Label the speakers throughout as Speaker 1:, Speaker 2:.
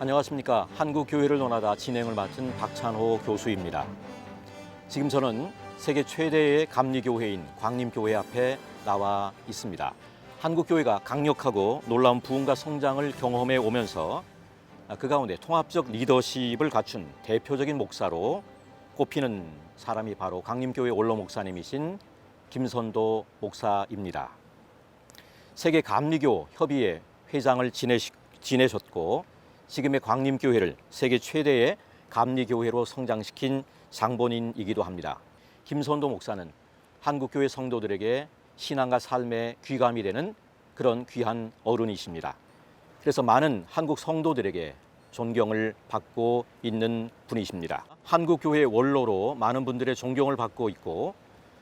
Speaker 1: 안녕하십니까. 한국교회를 논하다 진행을 맡은 박찬호 교수입니다. 지금 저는 세계 최대의 감리교회인 광림교회 앞에 나와 있습니다. 한국교회가 강력하고 놀라운 부흥과 성장을 경험해 오면서 그 가운데 통합적 리더십을 갖춘 대표적인 목사로 꼽히는 사람이 바로 광림교회 원로 목사님이신 김선도 목사입니다. 세계 감리교 협의회 회장을 지내셨고 지금의 광림교회를 세계 최대의 감리교회로 성장시킨 장본인이기도 합니다. 김선도 목사는 한국교회 성도들에게 신앙과 삶의 귀감이 되는 그런 귀한 어른이십니다. 그래서 많은 한국 성도들에게 존경을 받고 있는 분이십니다. 한국교회 원로로 많은 분들의 존경을 받고 있고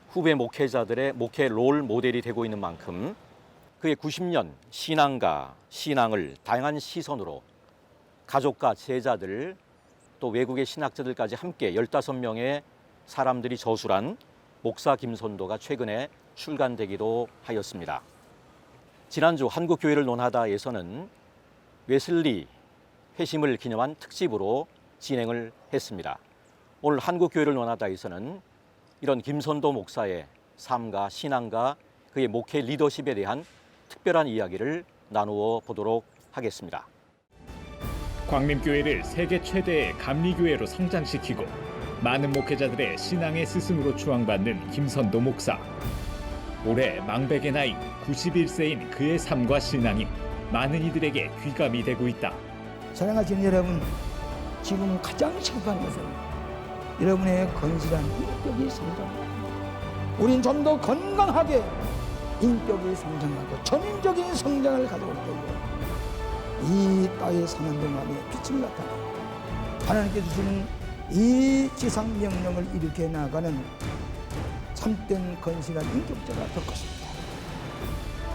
Speaker 1: 후배 목회자들의 목회 롤 모델이 되고 있는 만큼 그의 90년 신앙과 신앙을 다양한 시선으로 가족과 제자들 또 외국의 신학자들까지 함께 15명의 사람들이 저술한 목사 김선도가 최근에 출간되기도 하였습니다. 지난주 한국교회를 논하다에서는 웨슬리 회심을 기념한 특집으로 진행을 했습니다. 오늘 한국교회를 논하다에서는 이런 김선도 목사의 삶과 신앙과 그의 목회 리더십에 대한 특별한 이야기를 나누어 보도록 하겠습니다.
Speaker 2: 광림교회를 세계 최대의 감리교회로 성장시키고 많은 목회자들의 신앙의 스승으로 추앙받는 김선도 목사. 올해 망백의 나이 91세인 그의 삶과 신앙이 많은 이들에게 귀감이 되고 있다.
Speaker 3: 사랑하시는 여러분, 지금 가장 시급한 것은 여러분의 건실한 인격이 성장. 우린 좀 더 건강하게 인격이 성장하고 전인적인 성장을 가져올 때에 이 땅에 사는 동안에 빛이 나타나 하나님께 주시는 이 지상 명령을 일으켜 나가는 참된 건실한 인격자가 될 것입니다.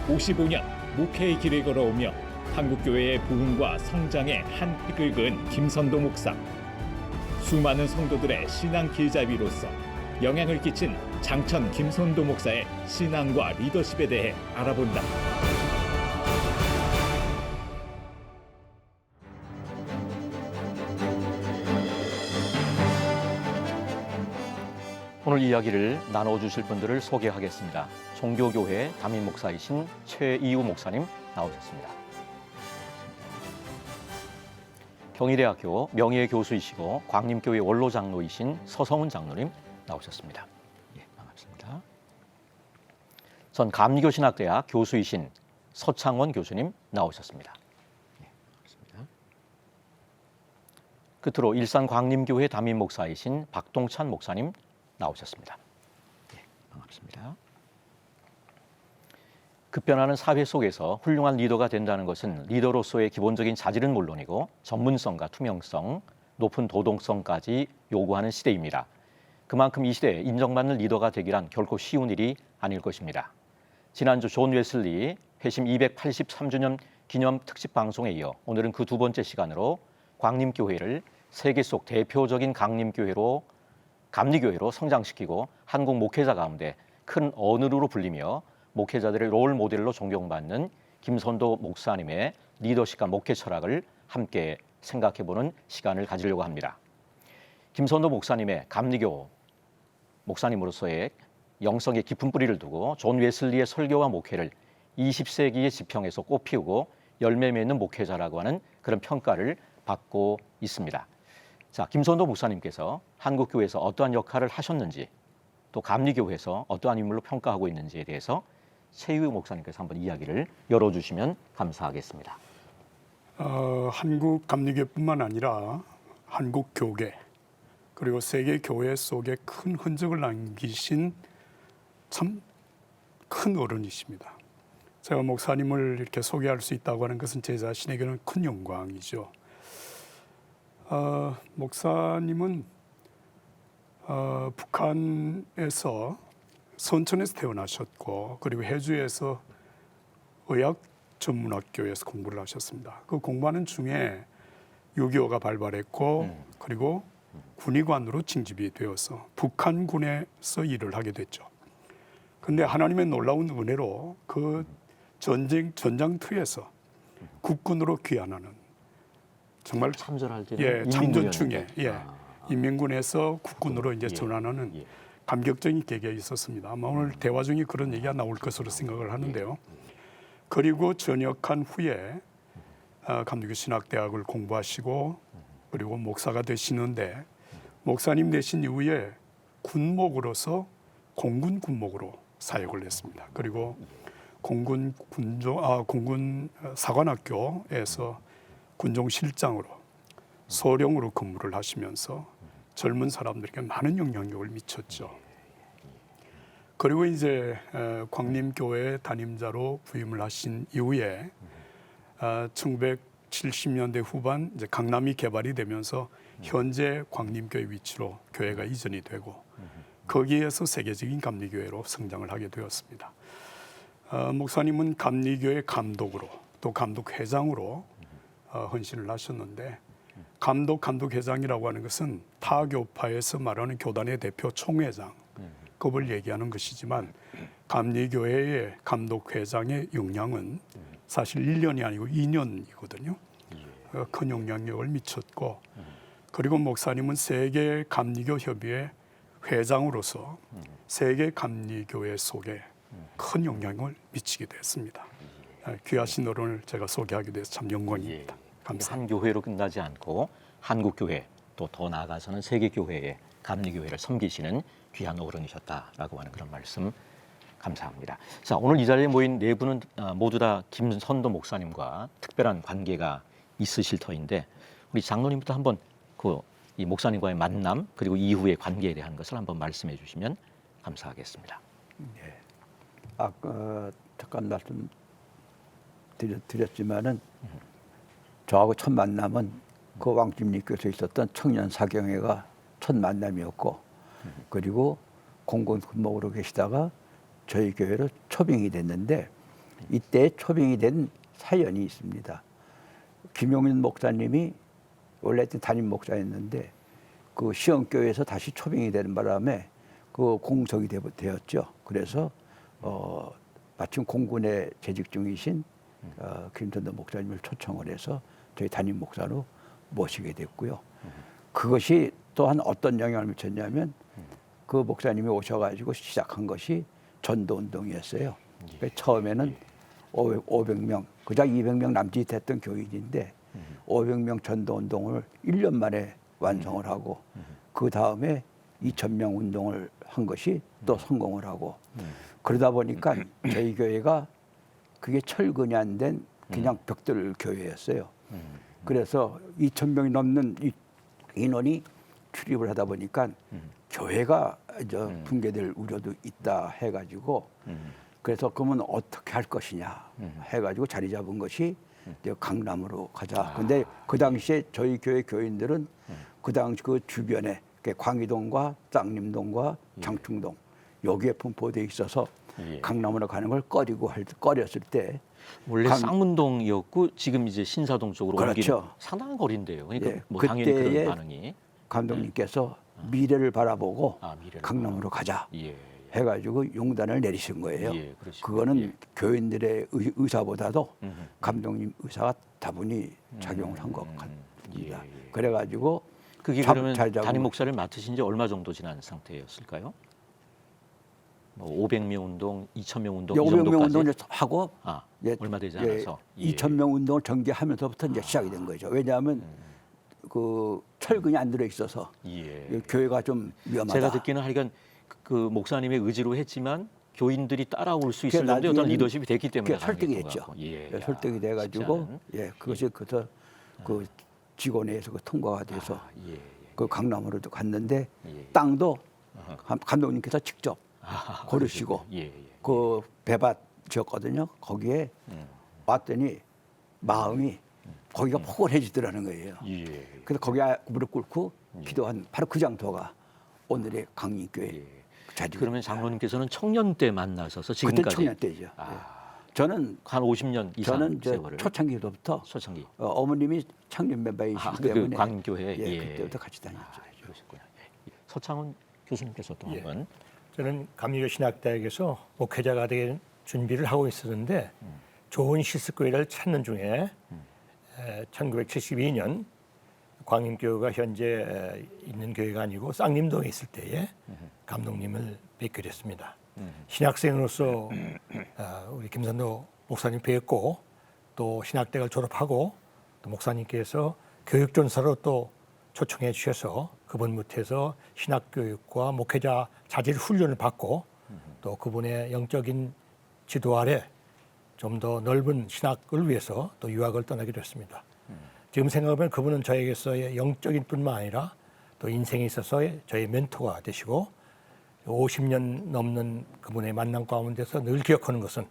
Speaker 2: 55년 목회의 길을 걸어오며 한국교회의 부흥과 성장에 한 획을 그은 김선도 목사. 수많은 성도들의 신앙 길잡이로서 영향을 끼친 장천 김선도 목사의 신앙과 리더십에 대해 알아본다.
Speaker 1: 오늘 이야기를 나눠주실 분들을 소개하겠습니다. 종교교회 담임 목사이신 최이우 목사님 나오셨습니다. 경희대학교 명예교수이시고 광림교회 원로장로이신 서성훈 장로님 나오셨습니다. 예, 반갑습니다. 전 감리교신학대학 교수이신 서창원 교수님 나오셨습니다. 예, 반갑습니다. 끝으로 일산 광림교회 담임 목사이신 박동찬 목사님 나오셨습니다. 예, 반갑습니다. 급변하는 사회 속에서 훌륭한 리더가 된다는 것은 리더로서의 기본적인 자질은 물론이고 전문성과 투명성, 높은 도덕성까지 요구하는 시대입니다. 그만큼 이 시대에 인정받는 리더가 되기란 결코 쉬운 일이 아닐 것입니다. 지난주 존 웨슬리 회심 283주년 기념 특집 방송에 이어 오늘은 그 두 번째 시간으로 광림교회를 세계 속 대표적인 감리교회로 성장시키고 한국 목회자 가운데 큰 어른으로 불리며 목회자들의 롤 모델로 존경받는 김선도 목사님의 리더십과 목회 철학을 함께 생각해보는 시간을 가지려고 합니다. 김선도 목사님의 감리교 목사님으로서의 영성의 깊은 뿌리를 두고 존 웨슬리의 설교와 목회를 20세기의 지평에서 꽃피우고 열매 맺는 목회자라고 하는 그런 평가를 받고 있습니다. 자, 김선도 목사님께서 한국교회에서 어떠한 역할을 하셨는지 또 감리교회에서 어떠한 인물로 평가하고 있는지에 대해서 최이우 목사님께서 한번 이야기를 열어주시면 감사하겠습니다.
Speaker 4: 한국 감리교뿐만 아니라 한국 교계 그리고 세계 교회 속에 큰 흔적을 남기신 참 큰 어른이십니다. 제가 목사님을 이렇게 소개할 수 있다고 하는 것은 제 자신에게는 큰 영광이죠. 목사님은 북한에서 선천에서 태어나셨고 그리고 해주에서 의학 전문학교에서 공부를 하셨습니다. 그 공부하는 중에 6.25가 발발했고 그리고 군의관으로 징집이 되어서 북한군에서 일을 하게 됐죠. 그런데 하나님의 놀라운 은혜로 그 전장터에서 국군으로 귀환하는 정말
Speaker 1: 참전할 때는
Speaker 4: 예, 참전 중에
Speaker 1: 인민군이었는데.
Speaker 4: 인민군에서 국군으로 이제
Speaker 1: 예.
Speaker 4: 전환하는
Speaker 1: 예.
Speaker 4: 감격적인 계기가 있었습니다. 아마 오늘 대화 중에 그런 얘기가 나올 것으로 생각을 하는데요. 그리고 전역한 후에 감리교 신학대학을 공부하시고 그리고 목사가 되시는데 목사님 되신 이후에 군목으로서 공군 군목으로 사역을 했습니다. 그리고 공군 사관학교에서 군종 실장으로 소령으로 근무를 하시면서 젊은 사람들에게 많은 영향력을 미쳤죠. 그리고 이제 광림교회 담임자로 부임을 하신 이후에 1970년대 후반 이제 강남이 개발이 되면서 현재 광림교회 위치로 교회가 이전이 되고 거기에서 세계적인 감리교회로 성장을 하게 되었습니다. 목사님은 감리교회 감독으로 또 감독회장으로 헌신을 하셨는데 감독회장이라고 하는 것은 타교파에서 말하는 교단의 대표 총회장 급을 얘기하는 것이지만 감리교회의 감독회장의 역량은 사실 1년이 아니고 2년이거든요. 큰 영향력을 미쳤고 그리고 목사님은 세계 감리교 협의회 회장으로서 세계 감리교회 속에 큰 영향을 미치게 됐습니다. 귀하신 어른을 제가 소개하게 돼서 참 영광입니다. 감사합니다.
Speaker 1: 한 교회로 끝나지 않고 한국 교회 또 더 나아가서는 세계 교회의 감리교회를 섬기시는 귀한 어른이셨다라고 하는 그런 말씀 감사합니다. 자, 오늘 이 자리에 모인 네 분은 모두 다 김선도 목사님과 특별한 관계가 있으실 터인데 우리 장로님부터 한번 이 목사님과의 만남 그리고 이후의 관계에 대한 것을 한번 말씀해 주시면 감사하겠습니다.
Speaker 5: 네. 아까 잠깐 말씀 드렸지만은 저하고 첫 만남은 그 왕십리교에서 있었던 청년 사경회가 첫 만남이었고 그리고 공군 군목으로 계시다가 저희 교회로 초빙이 됐는데 이때 초빙이 된 사연이 있습니다. 김용인 목사님이 원래 담임 목사였는데 그 시험교회에서 다시 초빙이 되는 바람에 그 공석이 되었죠. 그래서 마침 공군에 재직 중이신 김선도 목사님을 초청을 해서 저희 담임 목사로 모시게 됐고요. 그것이 또한 어떤 영향을 미쳤냐면 그 목사님이 오셔가지고 시작한 것이 전도운동이었어요. 처음에는 500명, 그작 200명 남짓했던 교인인데 500명 전도운동을 1년 만에 완성을 하고 그 다음에 2,000명 운동을 한 것이 또 성공을 하고 그러다 보니까 저희 교회가 그게 철근이 안 된 그냥 벽돌 교회였어요. 그래서 2,000명이 넘는 인원이 출입을 하다 보니까 교회가 붕괴될 우려도 있다 해가지고 그래서 그러면 어떻게 할 것이냐 해가지고 자리 잡은 것이 이제 강남으로 가자. 근데 그 당시에 저희 교회 교인들은 그 당시 그 주변에 광희동과 쌍림동과 장충동 여기에 분포돼 있어서 강남으로 가는 걸 꺼렸을 때
Speaker 1: 원래 쌍문동이었고 지금 이제 신사동 쪽으로
Speaker 5: 그렇죠.
Speaker 1: 옮긴 상당한 거리인데요. 그러니까
Speaker 5: 예,
Speaker 1: 뭐 당연히
Speaker 5: 그때의
Speaker 1: 그런 반응이
Speaker 5: 감독님께서 미래를 바라보고
Speaker 1: 미래를
Speaker 5: 강남으로 가자
Speaker 1: 예.
Speaker 5: 해가지고 용단을 내리신 거예요.
Speaker 1: 예, 그러시군요.
Speaker 5: 그거는
Speaker 1: 예.
Speaker 5: 교인들의 의사보다도 감독님 의사가 다분히 작용을 한 것 같습니다.
Speaker 1: 예.
Speaker 5: 그래가지고
Speaker 1: 그게 그러면
Speaker 5: 잘 잡은
Speaker 1: 담임
Speaker 5: 거.
Speaker 1: 목사를 맡으신 지 얼마 정도 지난 상태였을까요? 뭐 500명 운동, 2,000명 운동 이
Speaker 5: 500명
Speaker 1: 정도까지
Speaker 5: 운동을 하고
Speaker 1: 얼마 되지 않아서
Speaker 5: 2,000명 운동을 전개하면서부터 이제 시작이 된 거죠. 왜냐하면 그 철근이 안 들어 있어서 교회가 좀 위험하다.
Speaker 1: 제가 듣기는 하여간 그 목사님의 의지로 했지만 교인들이 따라올 수 있을 정도의 어떤 리더십이 됐기 때문에
Speaker 5: 설득이 됐죠. 설득이 돼가지고 그것이 그 직원회에서 그 통과가 돼서 그 강남으로도 갔는데 땅도 감독님께서 직접 고르시고 그 배밭 지었거든요. 거기에 왔더니 마음이 거기가 포근해지더라는 거예요. 그래서 거기에 무릎 꿇고 기도한 바로 그 장소가 오늘의 강림교회 자리.
Speaker 1: 그러면 장로님께서는 청년 때 만나셔서 지금까지
Speaker 5: 그때 청년 때죠. 저는
Speaker 1: 한 50년 이상
Speaker 5: 저는
Speaker 1: 세월을
Speaker 5: 초창기부터
Speaker 1: 초창기
Speaker 5: 어머님이 청년 멤버이시기 때문에
Speaker 1: 그 광교회
Speaker 5: 그때부터 같이 다녔죠.
Speaker 1: 그러셨군요. 서창훈 교수님께서 또 한번
Speaker 6: 저는 감리교 신학대학에서 목회자가 될 준비를 하고 있었는데 좋은 실습교회를 찾는 중에 1972년 광림교회가 현재 있는 교회가 아니고 쌍림동에 있을 때에 감독님을 뵙게 됐습니다. 신학생으로서 우리 김선도 목사님 뵙고 또 신학대학을 졸업하고 또 목사님께서 교육전사로 또 초청해 주셔서 그분 밑에서 신학교육과 목회자 자질 훈련을 받고 또 그분의 영적인 지도 아래 좀 더 넓은 신학을 위해서 또 유학을 떠나게 됐습니다. 지금 생각하면 그분은 저에게서의 영적인 뿐만 아니라 또 인생에 있어서의 저의 멘토가 되시고 50년 넘는 그분의 만남 가운데서 늘 기억하는 것은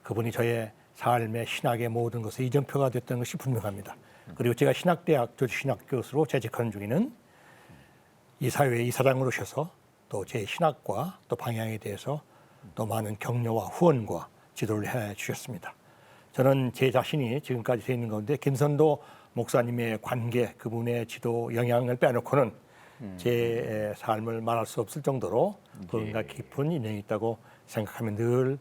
Speaker 6: 그분이 저의 삶의 신학의 모든 것의 이정표가 됐던 것이 분명합니다. 그리고 제가 신학대학 조직신학교수로 재직하는 중에는 이 사회의 이사장으로 오셔서 또 제 신학과 또 방향에 대해서 또 많은 격려와 후원과 지도를 해 주셨습니다. 저는 제 자신이 지금까지 되어 있는 가운데 김선도 목사님의 관계, 그분의 지도 영향을 빼놓고는 제 삶을 말할 수 없을 정도로 그분과 깊은 인연이 있다고 생각하면 늘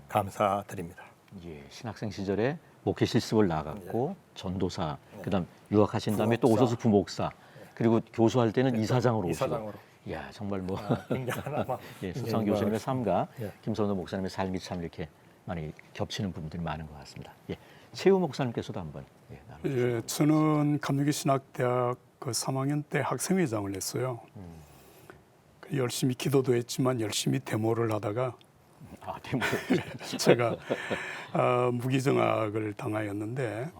Speaker 6: 감사드립니다.
Speaker 1: 예, 신학생 시절에 목회 실습을 나갔고 전도사, 그다음 유학하신 다음에 또
Speaker 6: 부목사.
Speaker 1: 오셔서 부목사, 그리고 교수할 때는 이사장으로 오시고.
Speaker 6: 이사장으로.
Speaker 1: 야, 정말 뭐
Speaker 6: 굉장한 아마
Speaker 1: 예, 수상 교수님의 삶과
Speaker 6: 예.
Speaker 1: 김선도 목사님의 삶이 참 이렇게 많이 겹치는 부분들이 많은 것 같습니다. 예, 최우 목사님께서도 한번 나눠주시죠.
Speaker 4: 예, 저는 감리교 신학대학 그 3학년 때 학생회장을 했어요. 열심히 기도도 했지만 열심히 데모를 하다가
Speaker 1: 아, 대모.
Speaker 4: 제가 무기정학을 당하였는데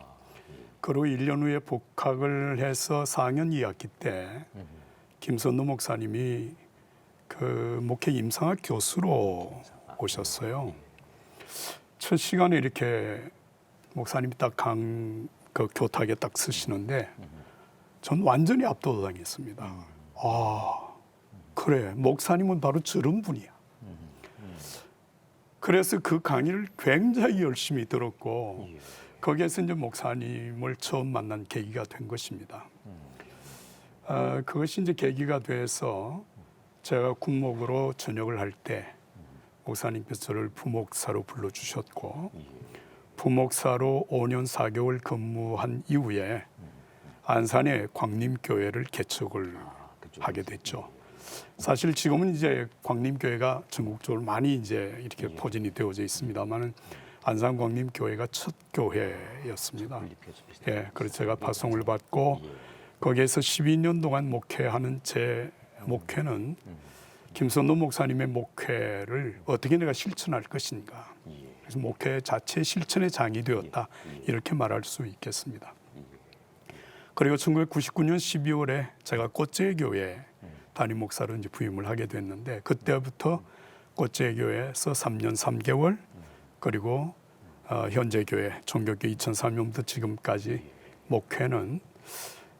Speaker 4: 그리고 1년 후에 복학을 해서 4학년 2학기 때 김선도 목사님이 그 목회 임상학 교수로 오셨어요. 첫 시간에 이렇게 목사님이 딱 그 교탁에 딱 쓰시는데 전 완전히 압도당했습니다. 아, 그래, 목사님은 바로 저런 분이야. 그래서 그 강의를 굉장히 열심히 들었고 거기에서 이제 목사님을 처음 만난 계기가 된 것입니다. 그것이 이제 계기가 돼서 제가 군목으로 전역을 할 때 목사님께서 저를 부목사로 불러주셨고 부목사로 5년 4개월 근무한 이후에 안산의 광림교회를 개척을 하게 됐죠. 사실 지금은 이제 광림교회가 전국적으로 많이 이제 이렇게 포진이 되어져 있습니다만은 안산 광림교회가 첫 교회였습니다. 예, 그래서 제가 파송을 받고 거기에서 12년 동안 목회하는 제 목회는 김선도 목사님의 목회를 어떻게 내가 실천할 것인가. 그래서 목회 자체 실천의 장이 되었다. 이렇게 말할 수 있겠습니다. 그리고 1999년 12월에 제가 꽃제교회 담임 목사로 이제 부임을 하게 됐는데 그때부터 꽃제교회에서 3년 3개월 그리고 현재 교회 종교교 2003년부터 지금까지 목회는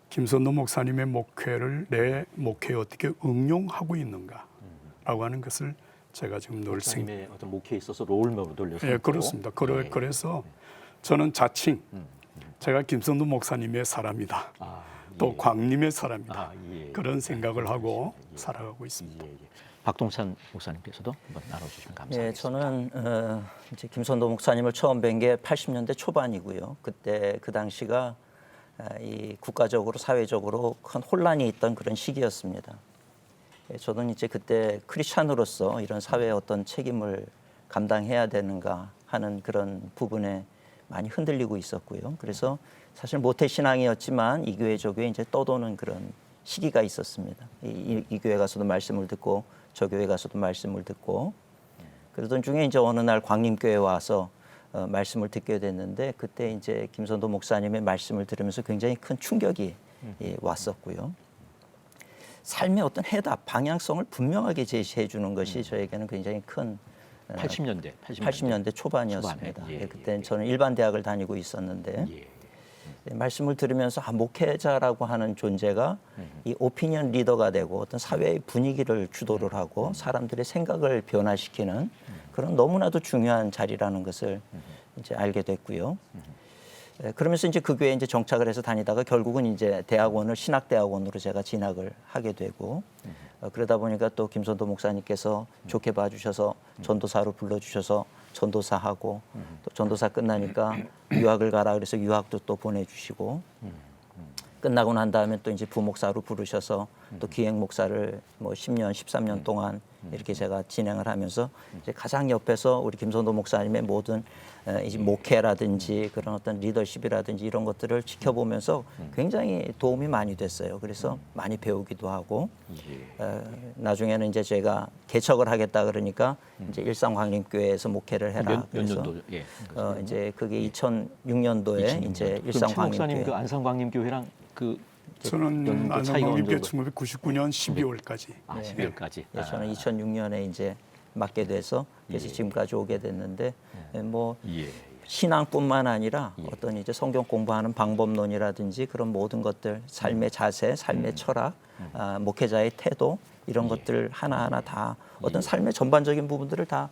Speaker 4: 김선도 목사님의 목회를 내 목회에 어떻게 응용하고 있는가라고 하는 것을 제가 지금 늘
Speaker 1: 목사님의 어떤 목회에 있어서 롤모델로 돌려서.
Speaker 4: 예, 그렇습니다. 그래서 저는 자칭 제가 김선도 목사님의 사람이다. 또 광림의 사람이다. 그런 생각을 하고 살아가고 있습니다.
Speaker 1: 박동찬 목사님께서도 한번 나눠주시면 감사하겠습니다.
Speaker 7: 예, 저는 이제 김선도 목사님을 처음 뵌 게 80년대 초반이고요. 그때 그 당시가 이 국가적으로 사회적으로 큰 혼란이 있던 그런 시기였습니다. 예, 저는 이제 그때 크리스찬으로서 이런 사회의 어떤 책임을 감당해야 되는가 하는 그런 부분에 많이 흔들리고 있었고요. 그래서 사실 모태 신앙이었지만 이 교회 저 교회 이제 떠도는 그런 시기가 있었습니다. 이 교회 가서도 말씀을 듣고 저 교회 가서도 말씀을 듣고 그러던 중에 이제 어느 날 광림교회 와서 말씀을 듣게 됐는데 그때 이제 김선도 목사님의 말씀을 들으면서 굉장히 큰 충격이 왔었고요. 삶의 어떤 해답, 방향성을 분명하게 제시해 주는 것이 저에게는 굉장히 큰 80년대 초반이었습니다.
Speaker 1: 초반에.
Speaker 7: 그때는 저는 일반 대학을 다니고 있었는데 말씀을 들으면서 목회자라고 하는 존재가 이 오피니언 리더가 되고 어떤 사회의 분위기를 주도를 하고 사람들의 생각을 변화시키는 그런 너무나도 중요한 자리라는 것을 이제 알게 됐고요. 그러면서 이제 그 교회에 이제 정착을 해서 다니다가 결국은 이제 대학원을 신학대학원으로 제가 진학을 하게 되고 그러다 보니까 또 김선도 목사님께서 좋게 봐주셔서 전도사로 불러주셔서 전도사하고 또 전도사 끝나니까 유학을 가라 그래서 유학도 또 보내주시고 끝나고 난 다음에 또 이제 부목사로 부르셔서 또 기획 목사를 뭐 10년, 13년 동안 이렇게 제가 진행을 하면서 이제 가장 옆에서 우리 김선도 목사님의 모든 이제 목회라든지 그런 어떤 리더십이라든지 이런 것들을 지켜보면서 굉장히 도움이 많이 됐어요. 그래서 많이 배우기도 하고 나중에는 이제 제가 개척을 하겠다 그러니까 이제 일산광림교회에서 목회를 해라.
Speaker 1: 몇
Speaker 7: 그래서
Speaker 1: 년도? 예.
Speaker 7: 이제 그게 2006년도에 이제
Speaker 1: 목사님
Speaker 7: 일산광림교회.
Speaker 1: 그 안산광림교회랑 그
Speaker 4: 저는
Speaker 1: 연도 차이가 어느
Speaker 4: 안산광림교회
Speaker 1: 정도?
Speaker 4: 1999년 12월까지.
Speaker 1: 12월까지.
Speaker 7: 네, 저는 2006년에 이제 맡게 돼서 그래서 지금까지 오게 됐는데 뭐
Speaker 1: 예.
Speaker 7: 신앙뿐만 아니라 어떤 이제 성경 공부하는 방법론이라든지 그런 모든 것들, 삶의 자세, 삶의 철학, 목회자의 태도 이런 것들 하나하나 다 어떤 삶의 전반적인 부분들을 다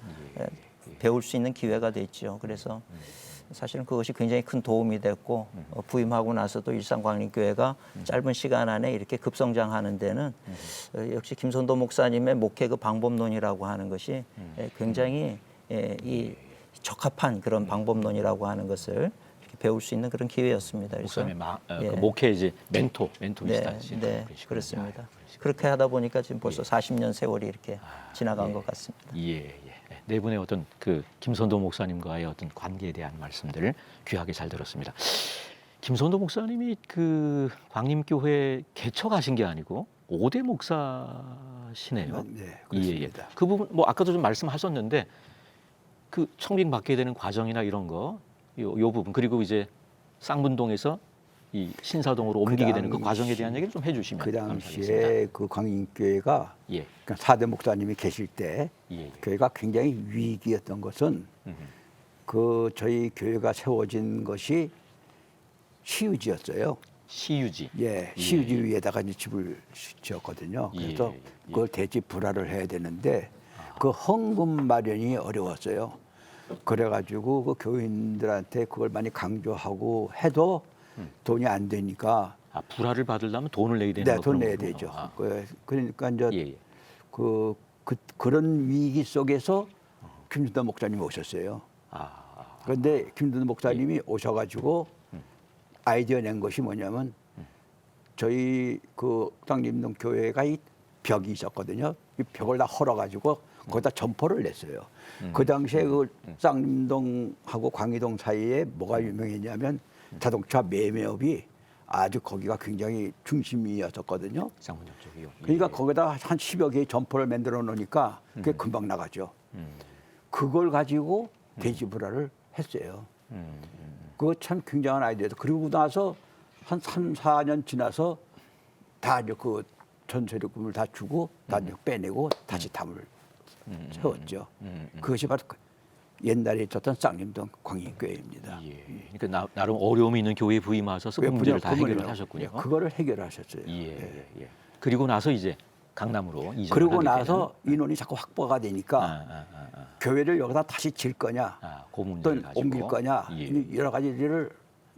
Speaker 7: 배울 수 있는 기회가 됐죠. 그래서 사실은 그것이 굉장히 큰 도움이 됐고 부임하고 나서도 일산광림교회가 짧은 시간 안에 이렇게 급성장하는 데는 역시 김선도 목사님의 목회 그 방법론이라고 하는 것이 굉장히 이 적합한 그런 방법론이라고 하는 것을 이렇게 배울 수 있는 그런 기회였습니다. 그래서
Speaker 1: 목사님의
Speaker 7: 예.
Speaker 1: 그 목회 이제 멘토이시다.
Speaker 7: 네, 그렇습니다. 그렇게 하다 보니까 지금 벌써 40년 세월이 이렇게 지나간 것 같습니다.
Speaker 1: 예. 네 분의 어떤 그 김선도 목사님과의 어떤 관계에 대한 말씀들 귀하게 잘 들었습니다. 김선도 목사님이 그 광림교회 개척하신 게 아니고 5대 목사시네요.
Speaker 5: 네, 그렇습니다.
Speaker 1: 그 부분 뭐 아까도 좀 말씀하셨는데 그 청빙 받게 되는 과정이나 이런 거 요 부분 그리고 이제 쌍문동에서 이 신사동으로 옮기게 되는 그 과정에 대한 얘기를 좀 해주시면
Speaker 5: 그
Speaker 1: 감사하겠습니다.
Speaker 5: 당시에 그 광림교회가
Speaker 1: 예.
Speaker 5: 그러니까 4대 목사님이 계실 때
Speaker 1: 예.
Speaker 5: 교회가 굉장히 위기였던 것은 그 저희 교회가 세워진 것이 시유지였어요.
Speaker 1: 시유지.
Speaker 5: 예, 시유지 위에다가 이제 집을 지었거든요. 그래서
Speaker 1: 예.
Speaker 5: 그걸 대지 불화를 해야 되는데 그 헌금 마련이 어려웠어요. 그래가지고 그 교인들한테 그걸 많이 강조하고 해도 돈이 안 되니까
Speaker 1: 불화를 받으려면 돈을 내야 되는
Speaker 5: 네,
Speaker 1: 거
Speaker 5: 돈
Speaker 1: 그런
Speaker 5: 내야
Speaker 1: 거군요.
Speaker 5: 되죠.
Speaker 1: 아.
Speaker 5: 그러니까 이제
Speaker 1: 예.
Speaker 5: 그런 위기 속에서 김준도 목사님이 오셨어요. 그런데 김준도 목사님이 오셔가지고 아이디어 낸 것이 뭐냐면 저희 그 쌍림동 교회가 이 벽이 있었거든요. 이 벽을 다 헐어가지고 거기다 점포를 냈어요. 그 당시에 그 쌍림동하고 광희동 사이에 뭐가 유명했냐면 자동차 매매업이 아주 거기가 굉장히 중심이었었거든요.
Speaker 1: 쌍문역 쪽이요.
Speaker 5: 그러니까 거기다 한 10여 개의 점포를 만들어 놓으니까 그게 금방 나가죠. 그걸 가지고 대지불화를 했어요. 그거 참 굉장한 아이디어죠. 그리고 나서 한 3, 4년 지나서 다 이제 그 전세료금을 다 주고 다 이제 빼내고 다시 담을 세웠죠. 그것이 바로 옛날에 있었던 쌍림동 광림교회입니다.
Speaker 1: 예. 그러니까 나름 어려움이 있는 교회에 부임하셔서 그 문제를 다 해결을 하셨군요.
Speaker 5: 그거를 해결하셨어요.
Speaker 1: 예. 그리고 나서 이제 강남으로 이전을
Speaker 5: 그리고
Speaker 1: 하게
Speaker 5: 나서 인원이 자꾸 확보가 되니까
Speaker 1: 되는.
Speaker 5: 교회를 여기다 다시 질 거냐,
Speaker 1: 그
Speaker 5: 또
Speaker 1: 문제를 가지고
Speaker 5: 옮길 거냐,
Speaker 1: 예.
Speaker 5: 여러 가지를